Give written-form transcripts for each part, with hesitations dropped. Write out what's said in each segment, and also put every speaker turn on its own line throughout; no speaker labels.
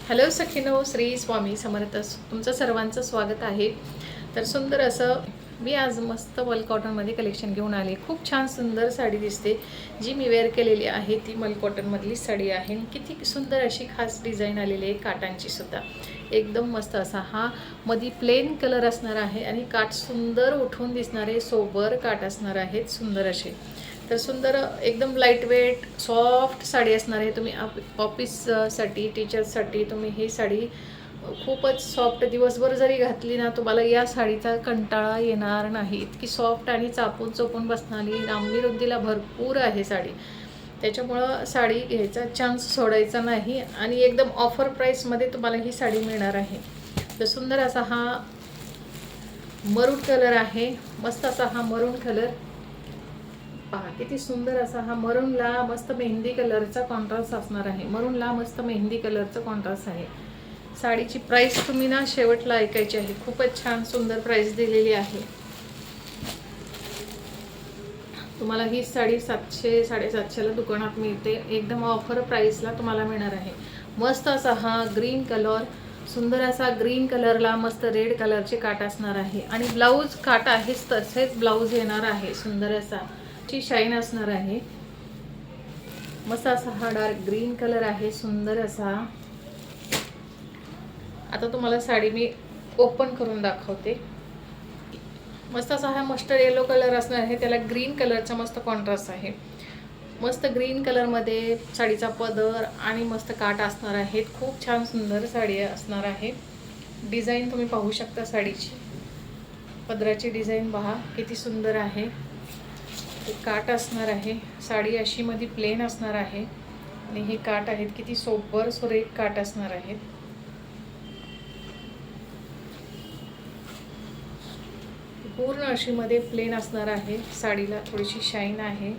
Hello सखीनो, Shri Swami Samarth. तुमचं सर्वांचं स्वागत आहे. तर सुंदर असं मी आज मस्त मल कॉटनमध्ये कलेक्शन घेऊन आले. खूप छान सुंदर साडी दिसते. जी मी वेअर केलेली आहे ती मल कॉटनमधली साडी आहे. किती सुंदर अशी खास डिझाईन आलेली आहे काटांची सुद्धा. एकदम मस्त असा हा मध्ये प्लेन कलर असणार आहे आणि काठ सुंदर उठून दिसणारे सोबर काठ असणार आहेत सुंदर असे. तर सुंदर एकदम लाईट वेट सॉफ्ट साडी असणार आहे. तुम्ही ऑफिससाठी टीचर्ससाठी तुम्ही ही साडी खूपच सॉफ्ट दिवसभर जरी घातली ना तुम्हाला या साडीचा कंटाळा येणार नाही. इतकी सॉफ्ट आणि चापून चोपून बसणारी, लांबी रुंदीला भरपूर आहे साडी. त्याच्यामुळं साडी घ्यायचा चान्स सोडायचा नाही आणि एकदम ऑफर प्राईसमध्ये तुम्हाला ही साडी मिळणार आहे. तर सुंदर असा हा मरून कलर आहे. मस्त असा हा मरून कलर पहा, किती सुंदर असा हा मरूनला मस्त मेहंदी कलरचा कॉन्ट्रास्ट असणार आहे. मरूनला मस्त मेहंदी कलरचा कॉन्ट्रास्ट आहे. साडीची प्राइस तुम्ही ना शेवटला ऐकायची आहे. खूपच छान सुंदर प्राइस दिलेली आहे. तुम्हाला ही साडी 700-750 ला दुकानात मिळते. एकदम ऑफर प्राइसला तुम्हाला मिळणार आहे. मस्त असा हा ग्रीन कलर, सुंदर असा ग्रीन कलरला मस्त रेड कलरचे काट असणार आहे आणि ब्लाऊज काट आहेच तसेच ब्लाऊज येणार आहे. सुंदर असा ची शाईन असणार आहे. मस्त असा हा डार्क ग्रीन कलर आहे सुंदर असा. आता तुम्हाला साडी मी ओपन करून दाखवते. मस्त असा हा मस्टर्ड येलो कलर असणार आहे. त्याला ग्रीन कलरचा मस्त कॉन्ट्रास्ट आहे. मस्त ग्रीन कलर मध्ये साडीचा पदर आणि मस्त काट असणार आहेत. खूप छान सुंदर साडी असणार आहे. डिझाईन तुम्ही पाहू शकता. साडीची पदराची डिझाईन पहा किती सुंदर आहे. काट असणार आहे. साडी अशी मध्ये प्लेन असणार आहे आणि हे काट आहेत किती सोबर सुरेख काट असणार आहेत. पूर्ण अशी मध्ये प्लेन असणार आहे. साडीला थोडीशी शाईन आहे.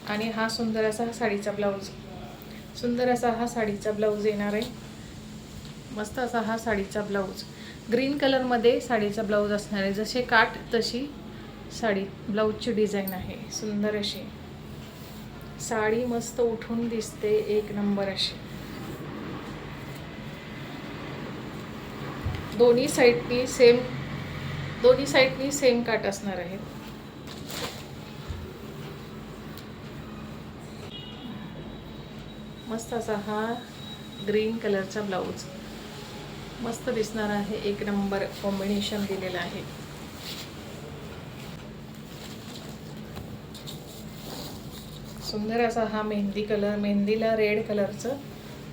आणि हा सुंदर असा साडीचा ब्लाऊज, सुंदर असा हा साडीचा ब्लाऊज येणार आहे. मस्त असा हा साडीचा ब्लाऊज ग्रीन कलर मध्ये साडीचा ब्लाऊज असणार आहे. जसे काठ तशी साडी ब्लाऊजची डिझाईन आहे. सुंदर अशी साडी मस्त उठून दिसते. एक नंबर अशी. दोन्ही साईडनी सेम काठ असणार आहे. मस्त असा हा ग्रीन कलरचा ब्लाऊज मस्त दिसणार आहे. एक नंबर कॉम्बिनेशन दिलेलं आहे. सुंदर असा हा मेहंदी कलर, मेहंदीला रेड कलरचं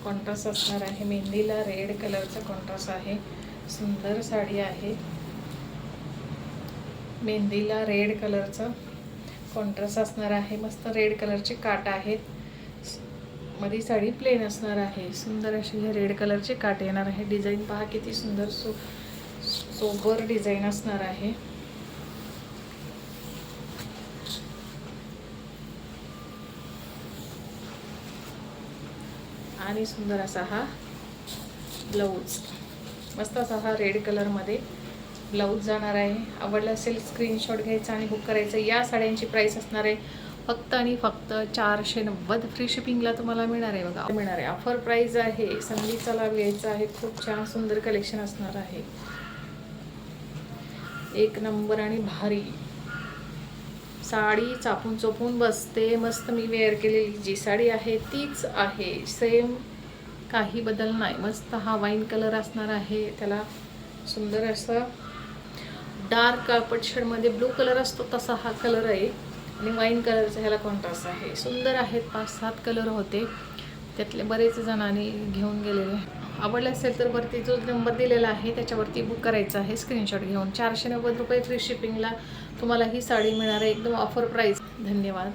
कॉन्ट्रास्ट असणार आहे. मेहंदीला रेड कलरचं कॉन्ट्रास्ट आहे. सुंदर साडी आहे. मेहंदीला रेड कलरचं कॉन्ट्रास्ट असणार आहे. मस्त रेड कलरचे काट आहेत. मध्ये साडी प्लेन असणार आहे. सुंदर अशी हे रेड कलरचे काट येणार आहे. डिझाईन पहा किती सुंदर सोबर डिझाईन असणार आहे. आणि सुंदर असा हा ब्लाऊज, मस्त असा हा रेड कलर मध्ये ब्लाऊज जाणार आहे. आवडला असेल स्क्रीनशॉट घ्यायचा आणि बुक करायचं. या साड्यांची प्राइस असणार आहे फक्त आणि फक्त 490. फ्री शिपिंगला तुम्हाला मिळणार आहे. बघा मिळणार आहे. ऑफर प्राइस आहे. संधीचा लाभ घ्यायचा आहे. खूप छान सुंदर कलेक्शन असणार आहे. एक नंबर आणि भारी साडी चापून चोपून बसते. मस्त मी वेअर केलेली जी साडी आहे तीच आहे. सेम काही बदल नाही. मस्त हा वाईन कलर असणार आहे. त्याला सुंदर असं डार्क कापड शेडमध्ये ब्लू कलर असतो तसा हा कलर आहे आणि वाईन कलरचा ह्याला कॉन्ट्रास्ट आहे. सुंदर आहेत. 5-7 कलर होते. त्यातले बरेच जणांनी घेऊन गेलेले. आवडले असेल तर वरती जो नंबर दिलेला आहे त्याच्यावरती बुक करायचा आहे स्क्रीनशॉट घेऊन. 490 रुपये फ्री शिपिंगला तुम्हाला ही साडी मिळणार आहे. एकदम ऑफर प्राईस. धन्यवाद.